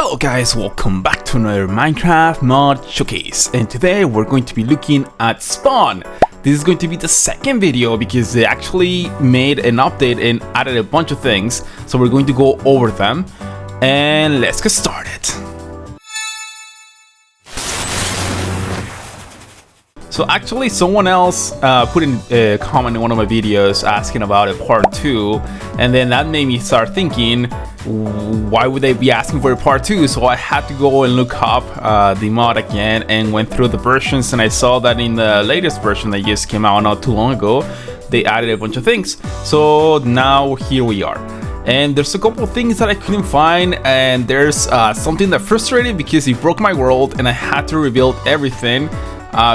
Hello guys, welcome back to another Minecraft mod showcase, and today we're going to be looking at Spawn. This is going to be the second video because they actually made an update and added a bunch of things, so we're going to go over them and let's get started. So actually someone else put in a comment in one of my videos asking about a part 2, and then that made me start thinking, why would they be asking for a part 2? So I had to go and look up the mod again and went through the versions, and I saw that in the latest version that just came out not too long ago, they added a bunch of things. So now here we are. And there's a couple of things that I couldn't find, and there's something that frustrated because it broke my world and I had to rebuild everything.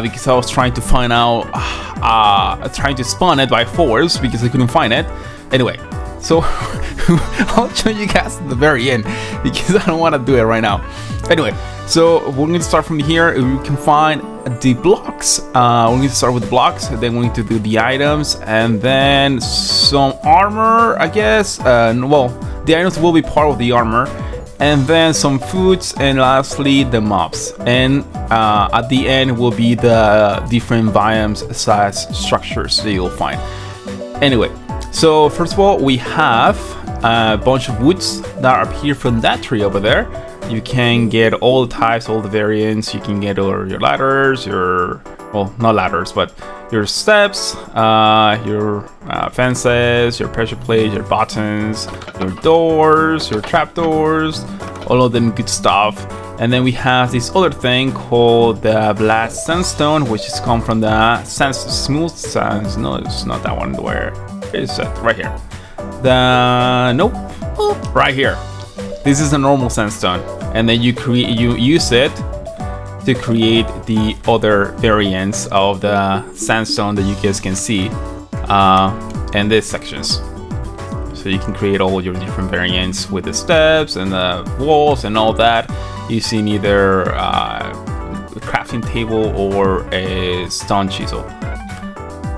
Because I was trying to find out, trying to spawn it by force because I couldn't find it. Anyway, so I'll show you guys at the very end because I don't want to do it right now. Anyway, so we're going to start from here. We can find the blocks. We're going to start with the blocks, then we're going to do the items, and then some armor, I guess. Well, the items will be part of the armor. And then some foods, and lastly the mobs, and at the end will be the different biomes size structures that you'll find. Anyway, so first of all we have a bunch of woods that appear from that tree over there. You can get all the types, all the variants. You can get your ladders, well, not ladders, but your steps, your fences, your pressure plates, your buttons, your doors, your trapdoors, all of them good stuff. And then we have this other thing called the black sandstone, which is come from the smooth sands. No, it's not that one. Where is it? Right here. Nope, right here. This is a normal sandstone, and then you use it to create the other variants of the sandstone that you guys can see in these sections. So you can create all your different variants with the steps and the walls and all that using either a crafting table or a stone chisel.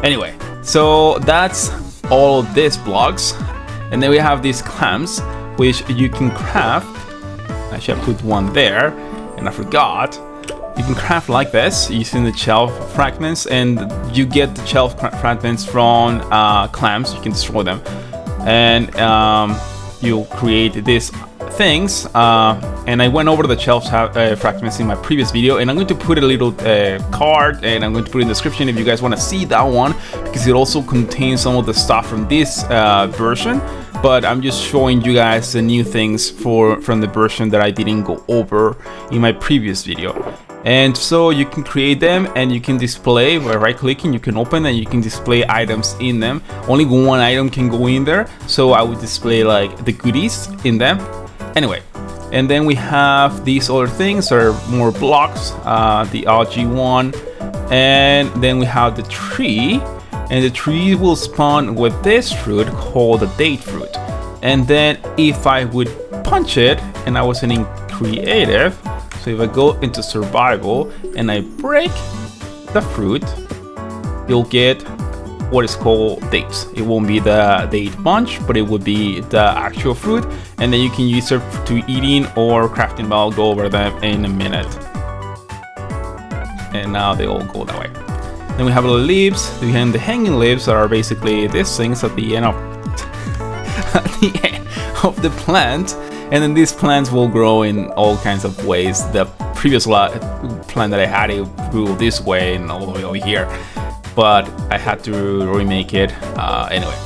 Anyway, so that's all of these blocks, and then we have these clams which you can craft. Actually, I put one there and I forgot. You can craft like this using the shelf fragments, and you get the shelf fragments from clams. You can destroy them, and you'll create these things. And I went over the shelf fragments in my previous video, and I'm going to put a little card, and I'm going to put it in the description if you guys want to see that one, because it also contains some of the stuff from this version. But I'm just showing you guys the new things from the version that I didn't go over in my previous video. And so you can create them, and you can display by right clicking. You can open and you can display items in them. Only one item can go in there, so I would display like the goodies in them. Anyway, and then we have these other things, or more blocks, the algae one, and then we have the tree. And the tree will spawn with this fruit called the date fruit. And then if I would punch it, and I wasn't in creative, so if I go into survival and I break the fruit, you'll get what is called dates. It won't be the date bunch, but it would be the actual fruit, and then you can use it to eating or crafting, but I'll go over them in a minute. And now they all go that way. Then we have the leaves. We have the hanging leaves that are basically these things at the end of the plant, and then these plants will grow in all kinds of ways. The previous plant that I had, it grew this way and all the way over here, but I had to remake it anyway.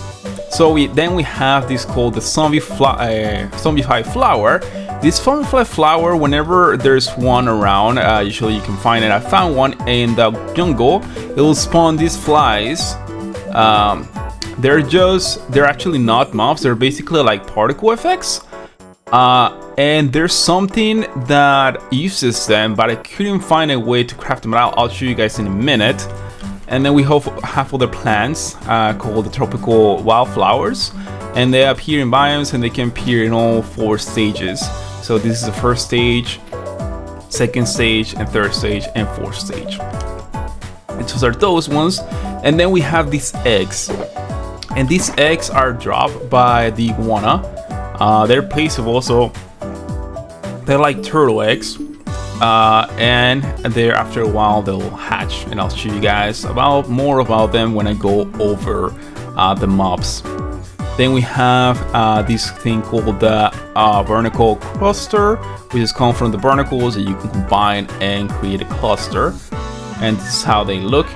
So then we have this called the zombify flower. This zombify flower, whenever there's one around, usually you can find it. I found one in the jungle. It will spawn these flies. They're actually not mobs. They're basically like particle effects. And there's something that uses them, but I couldn't find a way to craft them out. I'll show you guys in a minute. And then we have other plants called the tropical wildflowers, and they appear in biomes, and they can appear in all 4 stages. So this is the first stage, second stage, and third stage, and fourth stage. And those are those ones. And then we have these eggs, and these eggs are dropped by the iguana. They're placeable, so they're like turtle eggs, and there after a while they'll hatch, and I'll show you guys more about them when I go over the mobs. Then we have this thing called the barnacle cluster, which is come from the barnacles that you can combine and create a cluster. And this is how they look.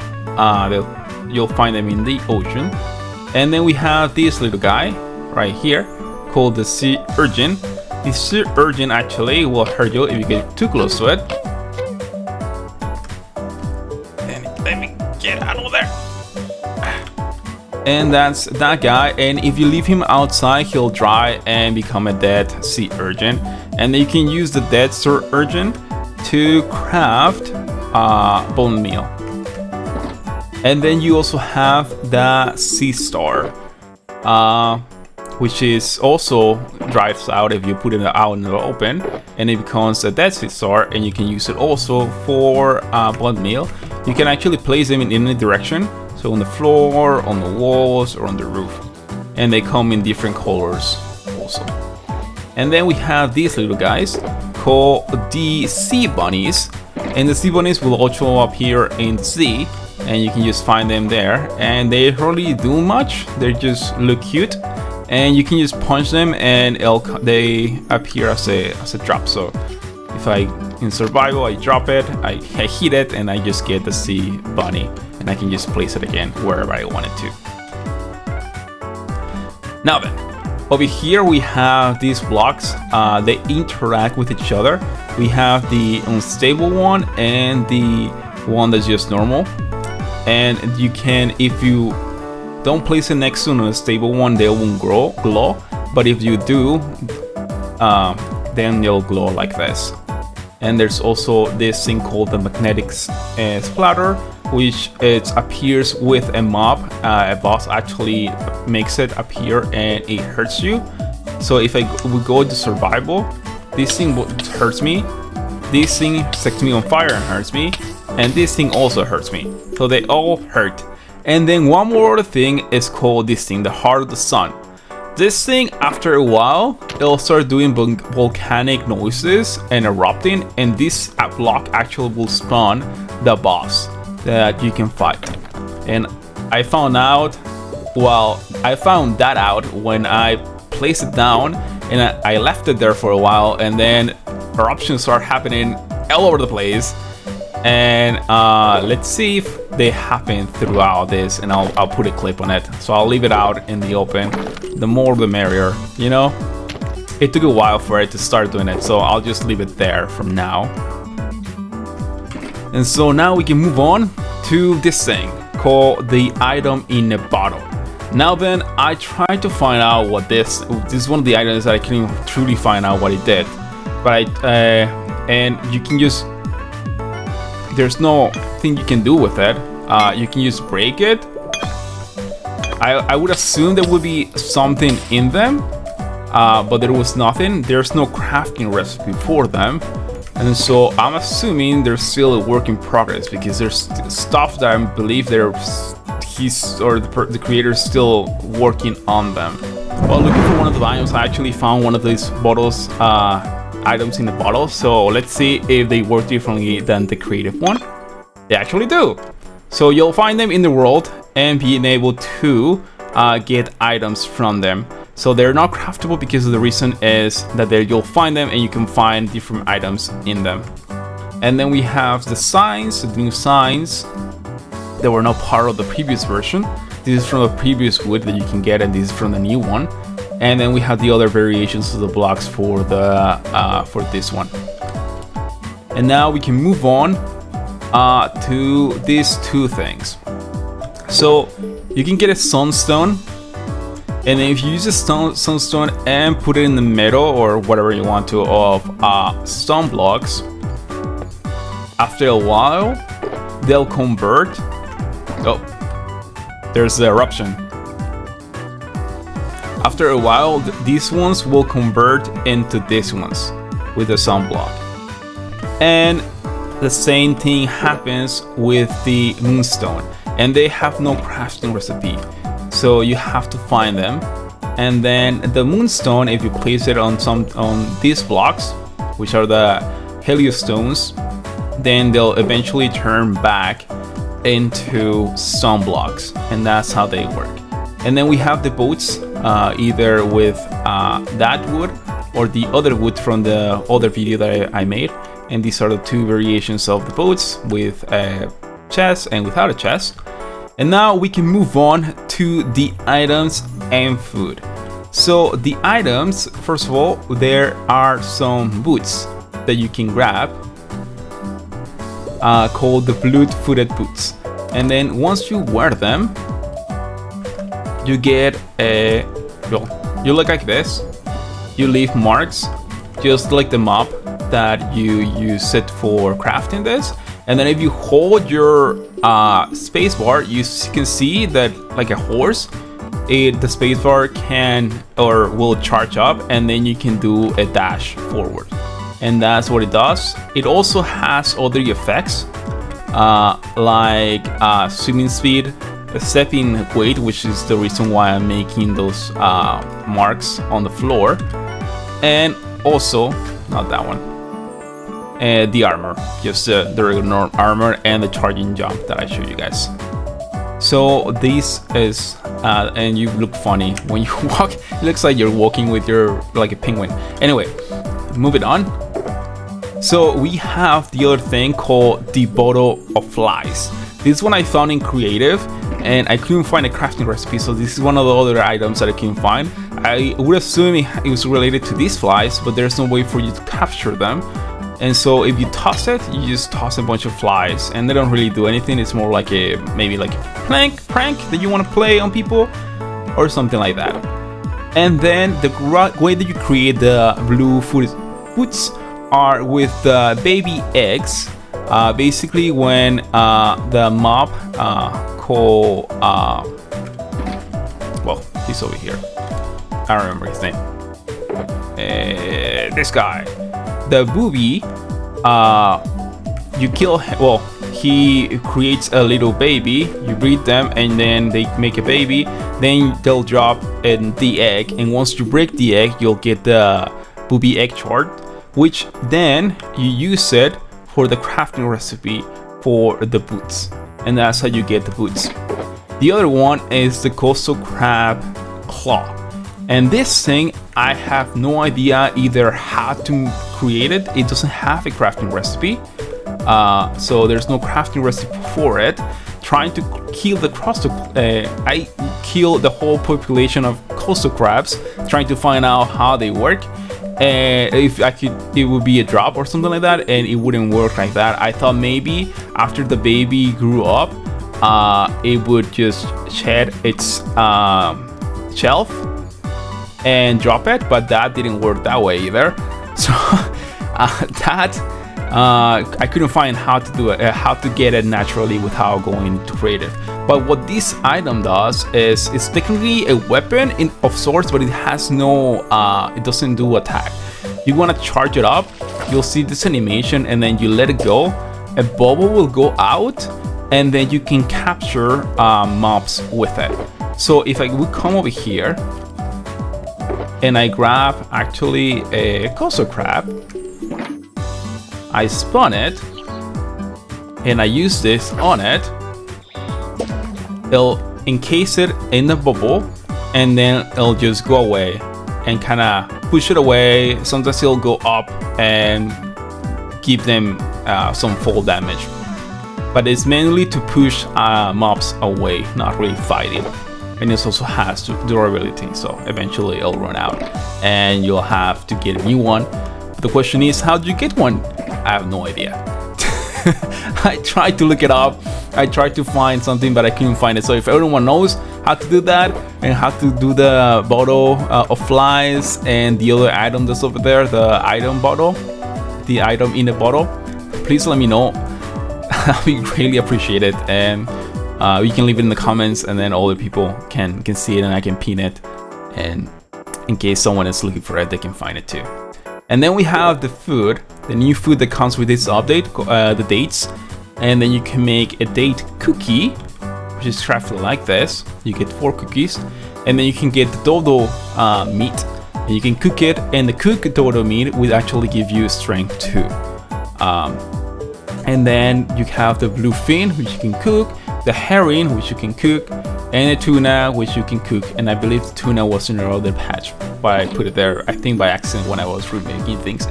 You'll find them in the ocean. And then we have this little guy right here called the sea urchin. The sea urchin actually will hurt you if you get too close to it. And let me get out of there. And that's that guy, and if you leave him outside, he'll dry and become a dead sea urchin. And then you can use the dead sea urchin to craft bone meal. And then you also have the sea star, which is also dries out if you put it out in the open, and it becomes a dead sea star, and you can use it also for bone meal. You can actually place them in any direction. So on the floor, on the walls, or on the roof. And they come in different colors also. And then we have these little guys called the sea bunnies. And the sea bunnies will also appear in the sea. And you can just find them there. And they hardly do much. They just look cute. And you can just punch them and they appear as a drop. So if in survival, I drop it, I hit it, and I just get the sea bunny. And I can just place it again wherever I want it to. Now then, over here we have these blocks. They interact with each other. We have the unstable one and the one that's just normal. And you can, if you don't place it next to an unstable one, they won't glow. But if you do, then they'll glow like this. And there's also this thing called the magnetic splatter, which it appears with a mob. A boss actually makes it appear and it hurts you. So if we go to survival, this thing hurts me, this thing sets me on fire and hurts me, and this thing also hurts me. So they all hurt. And then one more thing is called this thing, the heart of the sun. This thing, after a while, it'll start doing volcanic noises and erupting, and this block actually will spawn the boss that you can fight. And I found that out when I placed it down, and I left it there for a while, and then eruptions start happening all over the place. And let's see if they happen throughout this, and I'll put a clip on it. So I'll leave it out in the open. The more the merrier, you know? It took a while for it to start doing it, so I'll just leave it there from now. And so now we can move on to this thing called the item in a bottle. Now then, I tried to find out what this is one of the items that I couldn't truly find out what it did. But and you can just, there's no thing you can do with it. You can just break it. I would assume there would be something in them, but there was nothing. There's no crafting recipe for them. And so I'm assuming they're still a work in progress, because there's stuff that I believe the creator is still working on them. While looking for one of the biomes, I actually found one of these bottles, items in the bottle. So let's see if they work differently than the creative one. They actually do. So you'll find them in the world and being able to get items from them. So they're not craftable because the reason is that you'll find them and you can find different items in them. And then we have the signs, the new signs that were not part of the previous version. This is from the previous wood that you can get, and this is from the new one. And then we have the other variations of the blocks for this one. And now we can move on to these two things. So you can get a sunstone. And then if you use a sunstone and put it in the middle or whatever you want to of stone blocks, after a while they'll convert. Oh, there's the eruption. After a while, these ones will convert into these ones with the sun block. And the same thing happens with the moonstone, and they have no crafting recipe. So you have to find them. And then the moonstone, if you place it on these blocks, which are the heliostones, then they'll eventually turn back into stone blocks, and that's how they work. And then we have the boats, either with that wood or the other wood from the other video that I made. And these are the two variations of the boats, with a chest and without a chest. And now we can move on to the items and food. So the items, first of all, there are some boots that you can grab, called the blue-footed boots. And then once you wear them, you get a, well, you look like this. You leave marks, just like the mop that you use it for crafting this. And then if you hold your spacebar, you can see that, like a horse, the spacebar can or will charge up, and then you can do a dash forward. And that's what it does. It also has other effects, like swimming speed, stepping weight, which is the reason why I'm making those marks on the floor. And also, not that one, the armor, just the regular armor and the charging jump that I showed you guys. So this is, and you look funny when you walk. It looks like you're walking with your, like a penguin. Anyway, moving on. So we have the other thing called the bottle of flies. This one I found in creative, and I couldn't find a crafting recipe, so this is one of the other items that I couldn't find. I would assume it was related to these flies, but there's no way for you to capture them. And so if you toss it, you just toss a bunch of flies, and they don't really do anything. It's more like a, maybe like a prank that you want to play on people or something like that. And then the way that you create the blue-footed boots are with the baby eggs. Basically when the mob called, well, he's over here, I don't remember his name, this guy, the booby, you kill him. Well, he creates a little baby, you breed them, and then they make a baby, then they'll drop in the egg, and once you break the egg, you'll get the booby egg chart, which then you use it for the crafting recipe for the boots, and that's how you get the boots. The other one is the coastal crab claw, and this thing I have no idea either how to create it. It doesn't have a crafting recipe, so there's no crafting recipe for it. Trying to kill the coastal, I killed the whole population of coastal crabs trying to find out how they work. And if I could, it would be a drop or something like that, and it wouldn't work like that. I thought maybe after the baby grew up, it would just shed its shelf and drop it, but that didn't work that way either. So I couldn't find how to do it, how to get it naturally without going to creative. But what this item does is it's technically a weapon of sorts, but it has no, it doesn't do attack. You want to charge it up, you'll see this animation, and then you let it go. A bubble will go out, and then you can capture mobs with it. So if I would come over here, and I grab actually a coastal crab, I spawn it, and I use this on it, it'll encase it in the bubble, and then it'll just go away and kind of push it away. Sometimes it'll go up and give them some fall damage, but it's mainly to push mobs away, not really fighting. And it also has durability, so eventually it'll run out and you'll have to get a new one. But the question is, how do you get one? I have no idea. I tried to look it up, I tried to find something, but I couldn't find it. So if everyone knows how to do that and how to do the bottle of flies and the other item that's over there, the item bottle, the item in the bottle, please let me know. I'll be greatly appreciated, and you can leave it in the comments, and then all the people can see it, and I can pin it, and in case someone is looking for it, they can find it too. And then we have the food, the new food that comes with this update, the dates. And then you can make a date cookie, which is crafted like this. You get 4 cookies, and then you can get the dodo meat, And you can cook it, and the cooked turtle meat will actually give you strength too. And then you have the bluefin, which you can cook, the herring, which you can cook, and the tuna, which you can cook. And I believe the tuna was in another patch, but I put it there, I think by accident when I was remaking things.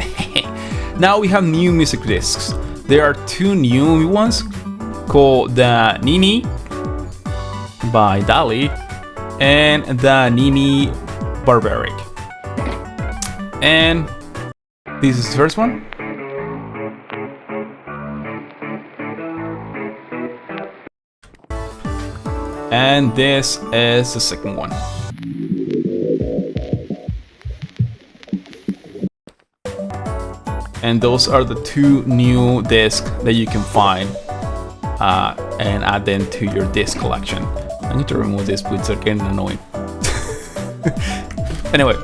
Now we have new music discs. There are two new ones called the Nini by Dali and the Nini Barbaric. And this is the first one. And this is the second one. And those are the two new discs that you can find and add them to your disc collection. I need to remove this, but it's getting annoying. Anyway,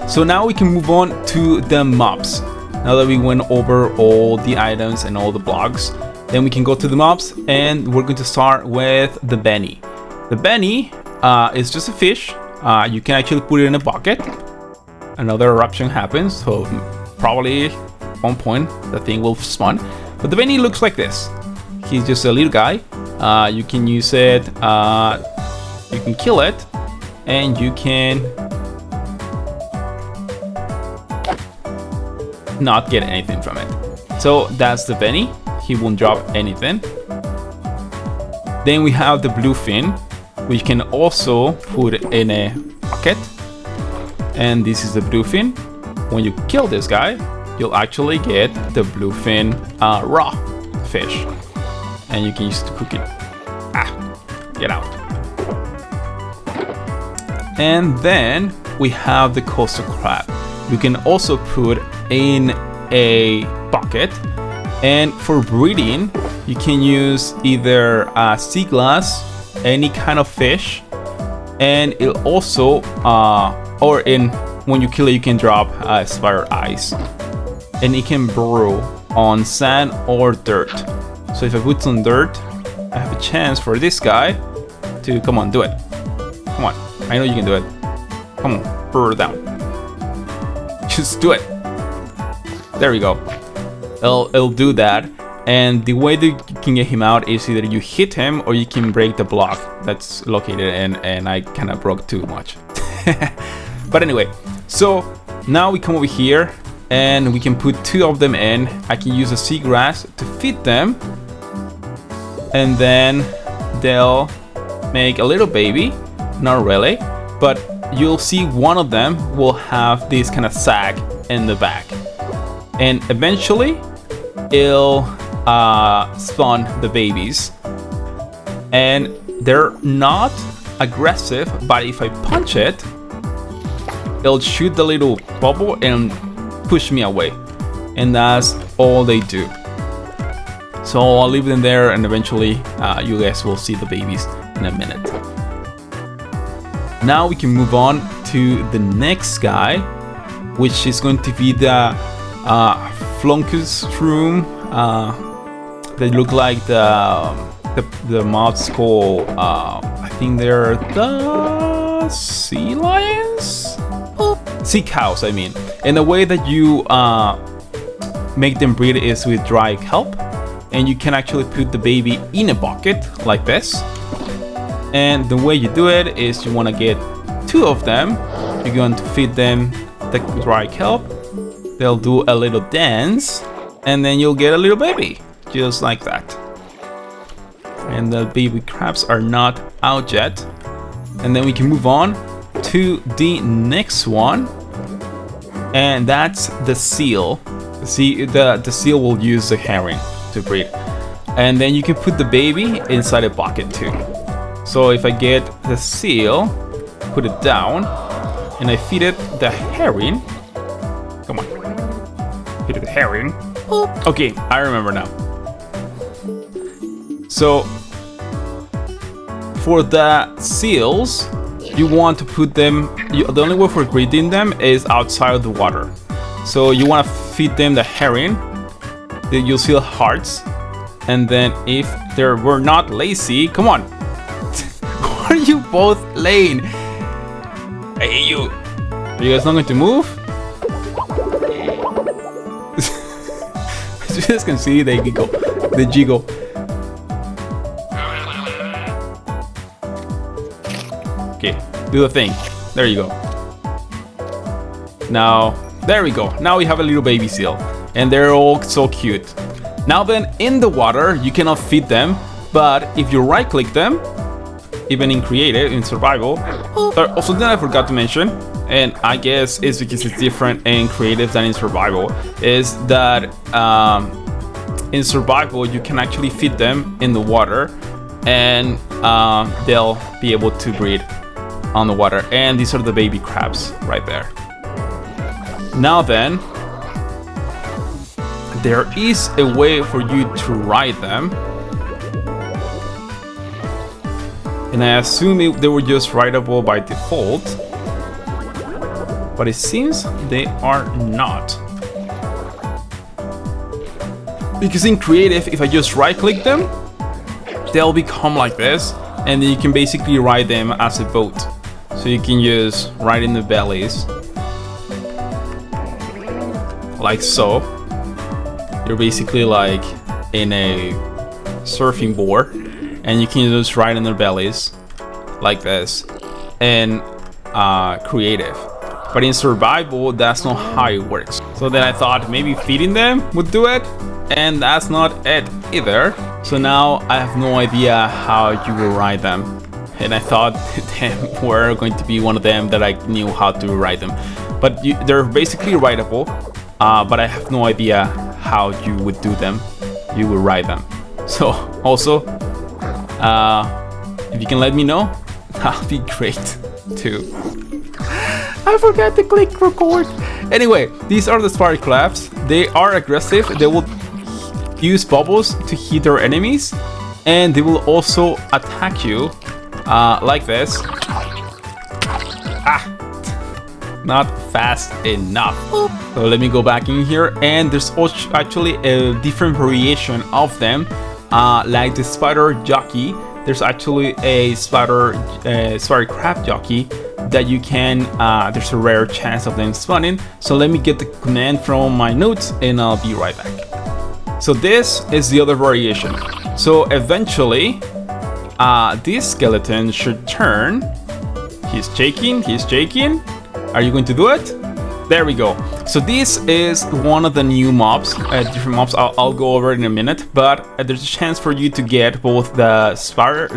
so now we can move on to the mobs. Now that we went over all the items and all the blocks, then we can go to the mobs, and we're going to start with the Benny. The Benny is just a fish. You can actually put it in a bucket. Another eruption happens, so probably at one point the thing will spawn. But the Benny looks like this. He's just a little guy. You can use it, you can kill it, and you can not get anything from it. So that's the Benny. He won't drop anything. Then we have the bluefin, which can also put in a bucket. And this is the bluefin. When you kill this guy, you'll actually get the bluefin raw fish, and you can use it to cook it. Get out. And then we have the coastal crab. You can also put in a bucket. And for breeding, you can use either sea glass, any kind of fish, and it also, when you kill it, you can drop spider eyes, and it can burrow on sand or dirt. So if I put some dirt, I have a chance for this guy to come on, do it. Come on, I know you can do it. Come on, burrow down. Just do it. There we go. It'll do that, and the way that you can get him out is either you hit him or you can break the block that's located in, and I kind of broke too much. But anyway, so now we come over here and we can put two of them in. I can use the seagrass to feed them, and then they'll make a little baby. Not really, but you'll see one of them will have this kind of sack in the back, and eventually it'll spawn the babies, and they're not aggressive, but if I punch it, it'll shoot the little bubble and push me away, and that's all they do. So I'll leave them there, and eventually you guys will see the babies in a minute. Now we can move on to the next guy, which is going to be the Flunkus room. They look like the mobs called I think they're the sea lions, sea cows. I mean, and the way that you make them breed is with dry kelp, and you can actually put the baby in a bucket like this. And the way you do it is you want to get two of them. You're going to feed them the dry kelp. They'll do a little dance, and then you'll get a little baby, just like that. And the baby crabs are not out yet. And then we can move on to the next one, and that's the seal. See, the seal will use the herring to breed, and then you can put the baby inside a bucket too. So if I get the seal, put it down, and I feed it the herring. Come on, feed it the herring. Okay, I remember now. So for the seals, you want to put them, the only way for breeding them is outside of the water. So you want to feed them the herring, then you'll see the hearts, and then if we're not lazy, come on. Why are you both laying? I hate you. Are you guys not going to move? As you guys can see, they giggle. They jiggle. Okay, do the thing. There you go. Now, there we go. Now we have a little baby seal. And they're all so cute. Now then, in the water, you cannot feed them. But if you right click them, even in creative, in survival, also then I forgot to mention, and I guess it's because it's different in creative than in survival, is that in survival you can actually feed them in the water, and they'll be able to breed on the water. And these are the baby crabs right there. Now then, there is a way for you to ride them. And I assume they were just rideable by default, but it seems they are not. Because in creative, if I just right click them, they'll become like this, and then you can basically ride them as a boat. So you can just ride in the bellies, like so. You're basically like in a surfing board, and you can just ride in their bellies like this in creative. But in survival, that's not how it works. So then I thought maybe feeding them would do it, and that's not it either. So now I have no idea how you will ride them, and I thought them were going to be one of them that I knew how to ride them. But they're basically rideable, but I have no idea how you would do them. You will ride them. So also, if you can let me know, that'll be great too. I forgot to click record. Anyway, these are the spider crabs. They are aggressive. They will use bubbles to hit their enemies, and they will also attack you like this. Not fast enough. So let me go back in here, and there's also actually a different variation of them, like the spider jockey. There's actually a spider crab jockey that you can, there's a rare chance of them spawning. So let me get the command from my notes and I'll be right back. So this is the other variation. So eventually, this skeleton should turn. He's shaking. Are you going to do it? There we go. So this is one of the new mobs, different mobs. I'll go over it in a minute, but there's a chance for you to get both the spider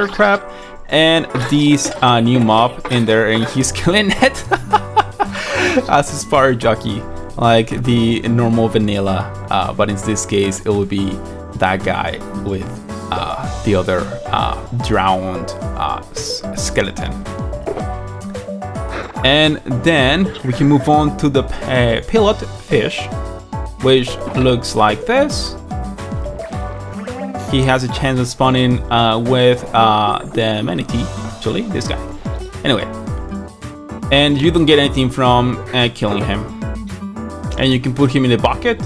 crab and this new mob in there, and he's killing it as a spider jockey, like the normal vanilla. But in this case, it will be that guy with the other drowned skeleton. And then we can move on to the pilot fish, which looks like this. He has a chance of spawning with the manatee, actually, this guy. Anyway, and you don't get anything from killing him. And you can put him in a bucket,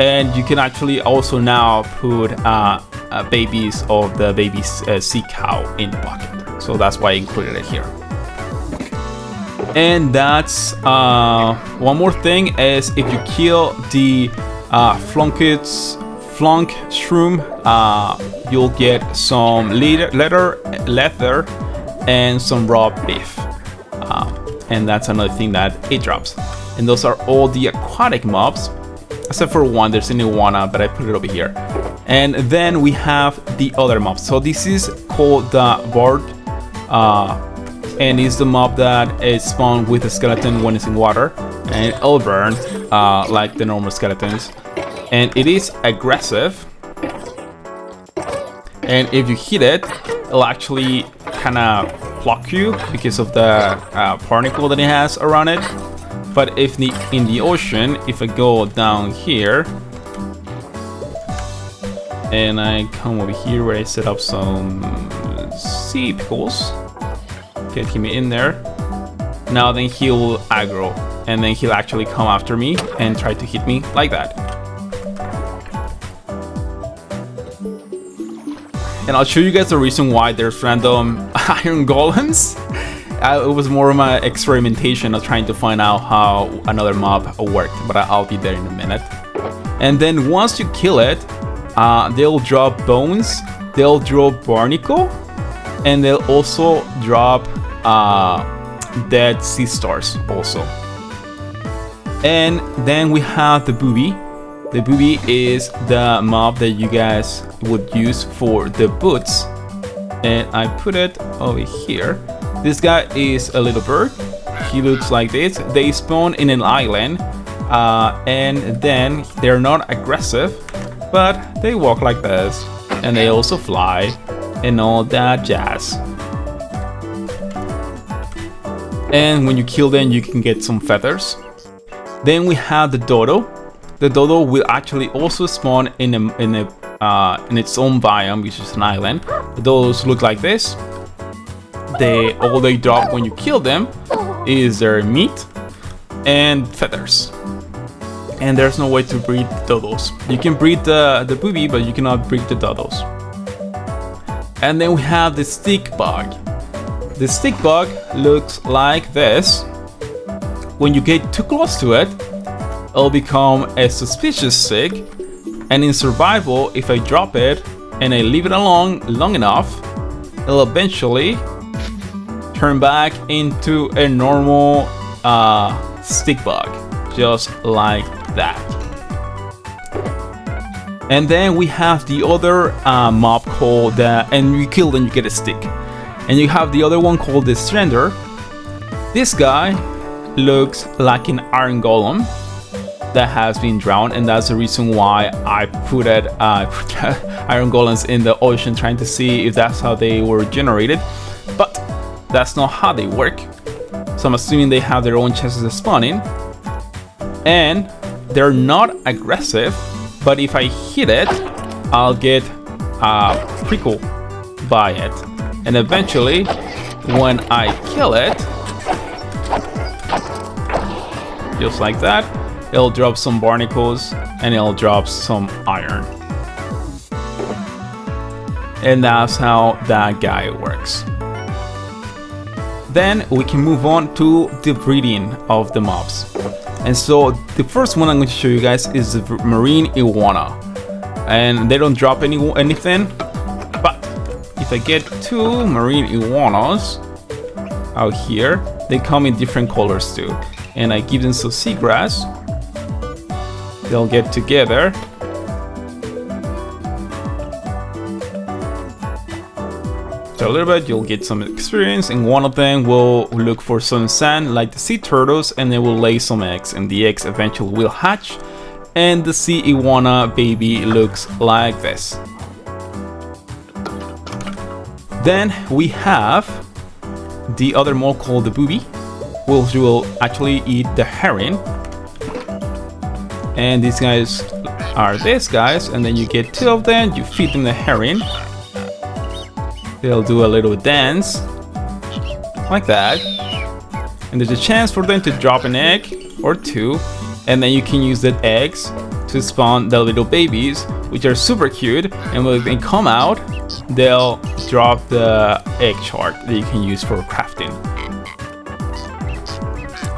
and you can actually also now put babies of the baby sea cow in the bucket. So that's why I included it here. And one more thing is, if you kill the flunk shroom, you'll get some leather and some raw beef, and that's another thing that it drops. And those are all the aquatic mobs, except for one. There's an iguana, but I put it over here. And then we have the other mobs. So this is called the bird, and it's the mob that is spawned with a skeleton when it's in water, and it'll burn like the normal skeletons. And it is aggressive, and if you hit it, it'll actually kind of block you because of the barnacle that it has around it. But if in the ocean, if I go down here and I come over here where I set up some sea pickles, get him in there. Now then he'll aggro, and then he'll actually come after me and try to hit me like that. And I'll show you guys the reason why there's random iron golems It was more of my experimentation of trying to find out how another mob worked, but I'll be there in a minute. And then once you kill it, they'll drop bones, they'll drop barnacle, and they'll also drop dead sea stars also. And then we have the booby. The booby is the mob that you guys would use for the boots. And I put it over here. This guy is a little bird. He looks like this. They spawn in an island, and then they're not aggressive, but they walk like this, and they also fly and all that jazz. And when you kill them, you can get some feathers. Then we have the dodo. The dodo will actually also spawn in its own biome, which is an island. The dodos look like this. All they drop when you kill them is their meat and feathers. And there's no way to breed dodos. You can breed the booby, but you cannot breed the dodos. And then we have the stick bug. The stick bug looks like this. When you get too close to it, it'll become a suspicious stick. And in survival, if I drop it and I leave it alone long enough, it'll eventually turn back into a normal stick bug, just like that. And then we have the other mob called and you kill them, you get a stick. And you have the other one called the Strender. This guy looks like an iron golem that has been drowned, and that's the reason why I put iron golems in the ocean, trying to see if that's how they were generated. But that's not how they work. So I'm assuming they have their own chances of spawning. And they're not aggressive, but if I hit it, I'll get prickled by it. And eventually, when I kill it, just like that, it'll drop some barnacles and it'll drop some iron. And that's how that guy works. Then we can move on to the breeding of the mobs. And so the first one I'm going to show you guys is the marine iguana. And they don't drop anything, but if I get 2 marine iguanas out here, they come in different colors too. And I give them some seagrass, they'll get together. So a little bit, you'll get some experience, and one of them will look for some sand like the sea turtles, and they will lay some eggs, and the eggs eventually will hatch, and the sea iguana baby looks like this. Then we have the other mob called the booby, which will actually eat the herring. And these guys are these guys, and then you get 2 of them, you feed them the herring. They'll do a little dance like that, and there's a chance for them to drop an egg or 2, and then you can use the eggs to spawn the little babies, which are super cute. And when they come out, they'll drop the egg shard that you can use for crafting.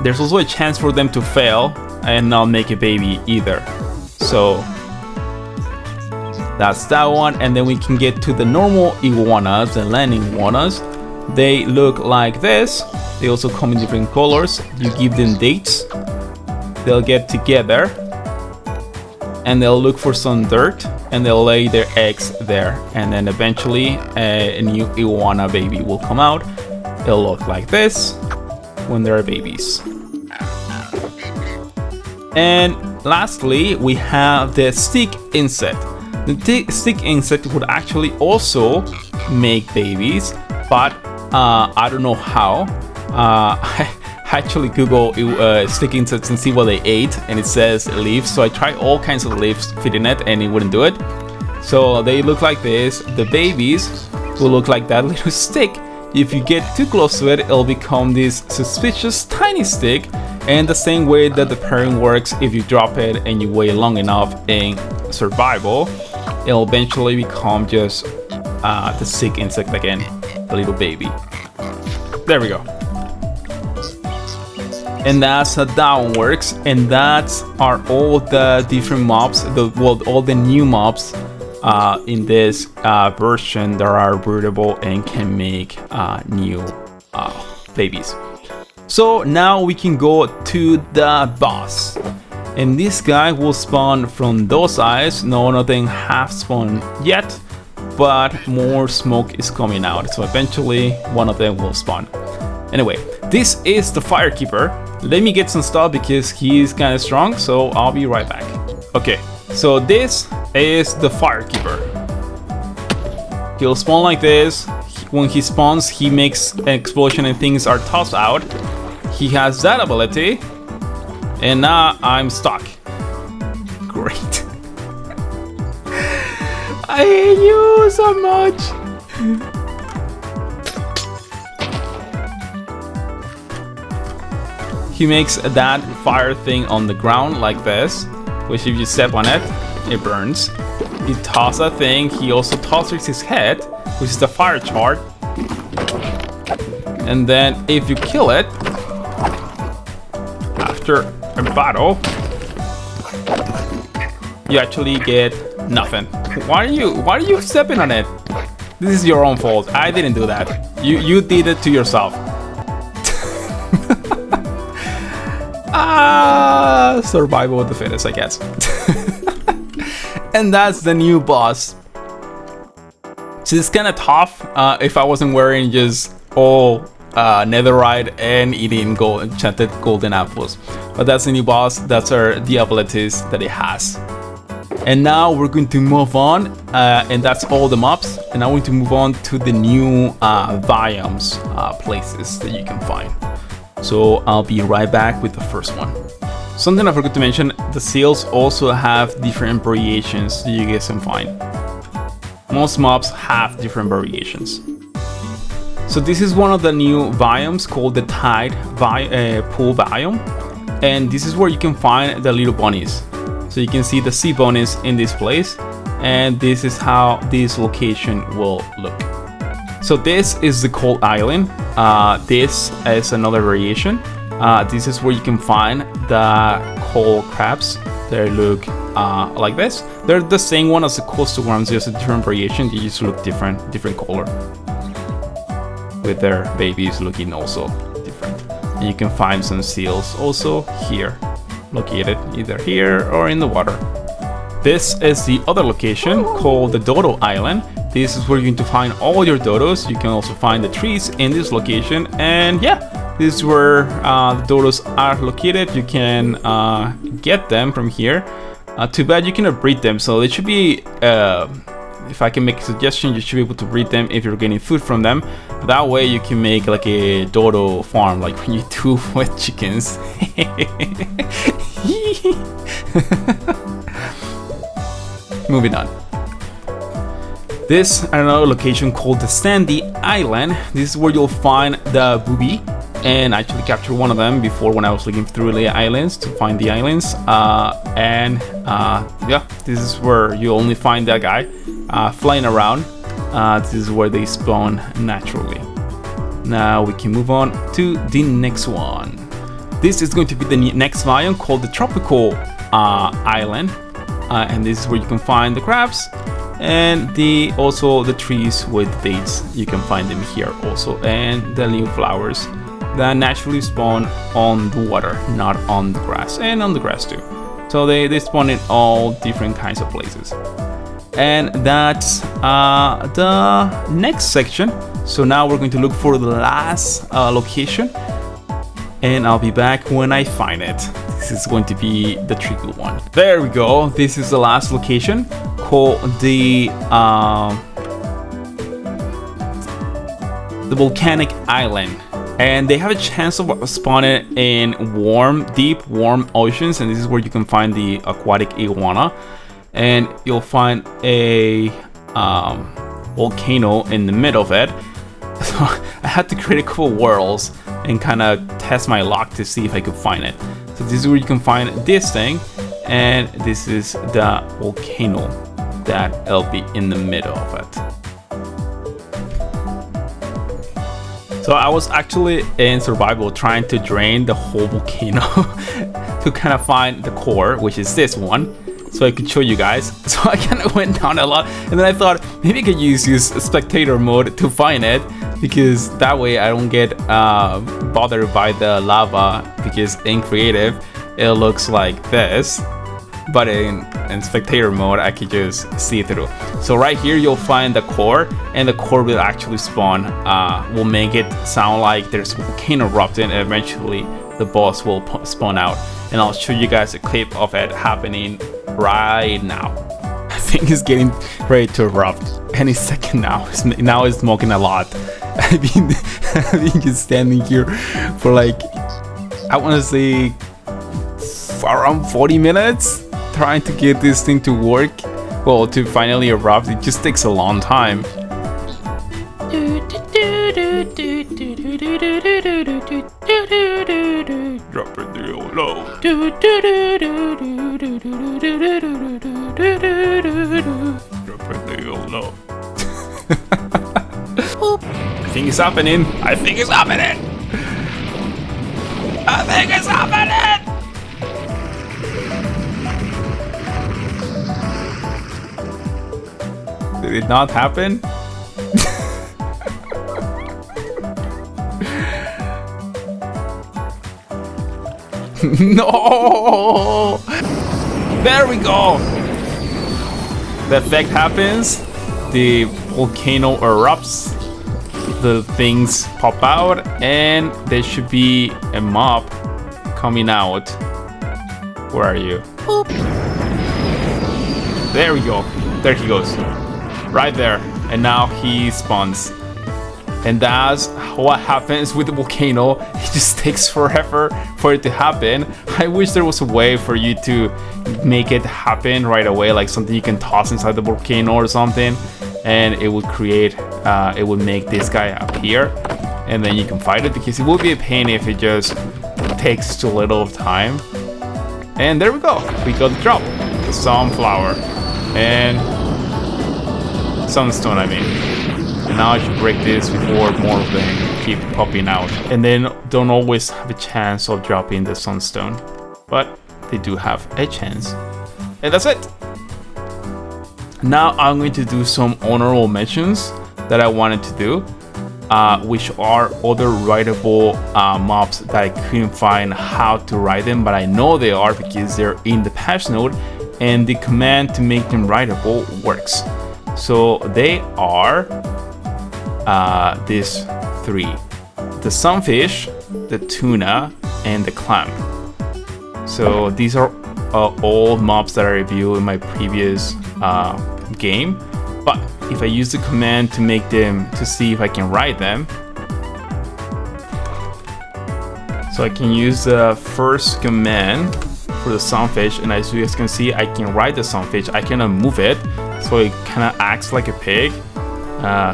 There's also a chance for them to fail and not make a baby either. So that's that one. And then we can get to the normal iguanas, the land iguanas. They look like this. They also come in different colors. You give them dates, they'll get together and they'll look for some dirt and they'll lay their eggs there, and then eventually a new iguana baby will come out. It'll look like this when they're babies. And lastly, we have the stick insect. The stick insect would actually also make babies, but I don't know how. I actually Google stick insects and see what they ate, and it says leaves. So I tried all kinds of leaves feeding it, and it wouldn't do it. So they look like this. The babies will look like that little stick. If you get too close to it, it'll become this suspicious tiny stick. And the same way that the parent works, if you drop it and you wait long enough in survival, it'll eventually become just the stick insect again, the little baby. There we go. And that's how that one works, and that's are all the different mobs, all the new mobs in this version that are breedable and can make new babies. So now we can go to the boss, and this guy will spawn from those eyes. None of them have spawned yet, but more smoke is coming out, so eventually one of them will spawn. Anyway, this is the Firekeeper. Let me get some stuff because he's kind of strong, so I'll be right back. Okay, so this is the Firekeeper. He'll spawn like this. When he spawns, he makes an explosion and things are tossed out. He has that ability, and now I'm stuck. Great. I hate you so much. He makes that fire thing on the ground like this, which if you step on it, it burns. He tosses a thing. He also tosses his head, which is the fire chart. And then if you kill it after a battle, you actually get nothing. Why are you stepping on it? This is your own fault. I didn't do that. You did it to yourself. Survival of the fittest, I guess. And that's the new boss. So it's kind of tough if I wasn't wearing just all netherite and eating enchanted golden apples. But that's the new boss. That's the abilities that it has. And now we're going to move on, and that's all the mobs. And now we're going to move on to the new biomes places that you can find. So I'll be right back with the first one. Something I forgot to mention, the seals also have different variations that you guys can find. Most mobs have different variations. So this is one of the new biomes called the Tide Pool biome. And this is where you can find the little bunnies. So you can see the sea bunnies in this place. And this is how this location will look. So this is the Cold Island. This is another variation. This is where you can find the coal crabs. They look like this. They're the same one as the coastal worms, just a different variation. They just look different color, with their babies looking also different. And you can find some seals also here, located either here or in the water. This is the other location called the Dodo Island. This is where you're going to find all your dodos. You can also find the trees in this location, and yeah, this is where the dodos are located. You can get them from here. Too bad you cannot breed them, so it should be, if I can make a suggestion, you should be able to breed them if you're getting food from them. That way you can make like a dodo farm, like when you do with chickens. Moving on. This is another location called the Sandy Island. This is where you'll find the booby, and I actually captured one of them before when I was looking through the islands to find the islands. Yeah, this is where you only find that guy flying around. This is where they spawn naturally. Now we can move on to the next one. This is going to be the next biome called the Tropical Island, and this is where you can find the crabs. And also the trees with dates, you can find them here also, and the new flowers that naturally spawn on the water, not on the grass, and on the grass too. So they spawn in all different kinds of places. And that's the next section. So now we're going to look for the last location, and I'll be back when I find it. This is going to be the tricky one. There we go. This is the last location, called the volcanic island, and they have a chance of spawning in deep warm oceans, and this is where you can find the aquatic iguana, and you'll find a volcano in the middle of it. So I had to create a couple worlds and kind of test my luck to see if I could find it. So this is where you can find this thing, and this is the volcano that it'll be in the middle of it. So So I was actually in survival trying to drain the whole volcano to kind of find the core, which is this one, so I could show you guys. So I kind of went down a lot, and then I thought maybe I could use spectator mode to find it, because that way I don't get bothered by the lava, because in creative it looks like this, but in spectator mode I could just see through. So right here you'll find the core, and the core will actually spawn, will make it sound like there's a volcano erupting, and eventually the boss will spawn out. And I'll show you guys a clip of it happening right now. I think it's getting ready to erupt any second now. Now it's smoking a lot. I've been just standing here for like, I want to say around 40 minutes trying to get this thing to work. Well, to finally erupt, it just takes a long time. Drop it real low. Drop it real low. I think it's happening. I think it's happening. I think it's happening. Did it not happen? No! There we go! The effect happens, the volcano erupts, the things pop out, and there should be a mob coming out. Where are you? Boop. There we go. There he goes. Right there. And now he spawns. And that's what happens with the volcano. It just takes forever for it to happen. I wish there was a way for you to make it happen right away, like something you can toss inside the volcano or something, and it would create, it would make this guy appear, and then you can fight it, because it would be a pain if it just takes too little time. And there we go. We got the drop. The sunflower. And sunstone, I mean. And now I should break this before more of them keep popping out. And then don't always have a chance of dropping the sunstone, but they do have a chance. And that's it. Now I'm going to do some honorable mentions that I wanted to do, which are other writable mobs that I couldn't find how to write them, but I know they are because they're in the patch note, and the command to make them writable works. So they are these three: the sunfish, the tuna, and the clam. So these are all mobs that I reviewed in my previous game, but if I use the command to make them, to see if I can write them, so I can use the first command for the sunfish, and as you guys can see, I can write the sunfish. I cannot move it, so it kind of acts like a pig.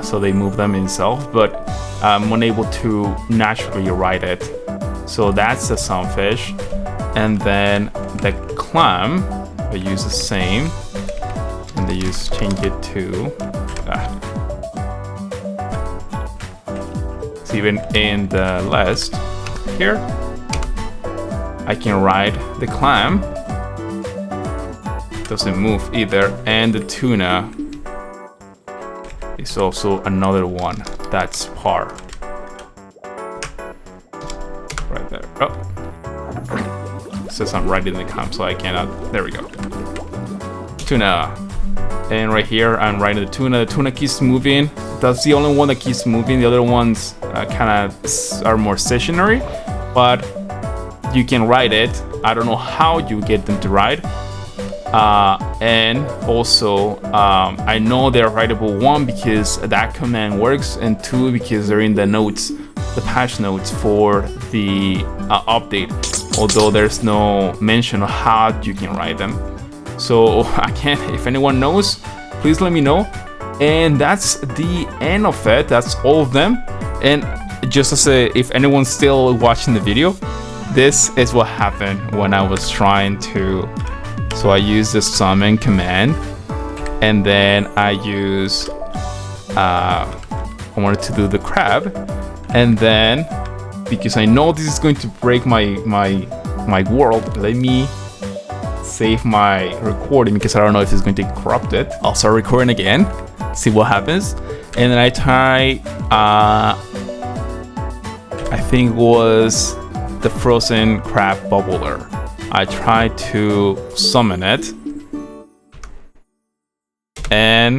So they move them itself, but I'm unable to naturally write it. So that's the sunfish. And then the clam, I use the same, and they change it to so even in the list here, I can write the clam. Doesn't move either. And the tuna is also another one that's par. Right there. Oh. It says I'm writing the clam, so I cannot. There we go. Tuna. And right here, I'm writing the tuna. The tuna keeps moving. That's the only one that keeps moving. The other ones kind of are more stationary, but you can write it. I don't know how you get them to write. And also, I know they're writable, one, because that command works, and two, because they're in the notes, the patch notes for the update, although there's no mention of how you can write them. So I can't, if anyone knows, please let me know. And that's the end of it. That's all of them. And just as if anyone's still watching the video, this is what happened when I was trying to. So I use the summon command, and then I use I wanted to do the crab, And then, because I know this is going to break my world, let me save my recording because I don't know if it's going to get corrupted. I'll start recording again, see what happens. And then I try, I think it was the frozen crab bubbler. I tried to summon it. And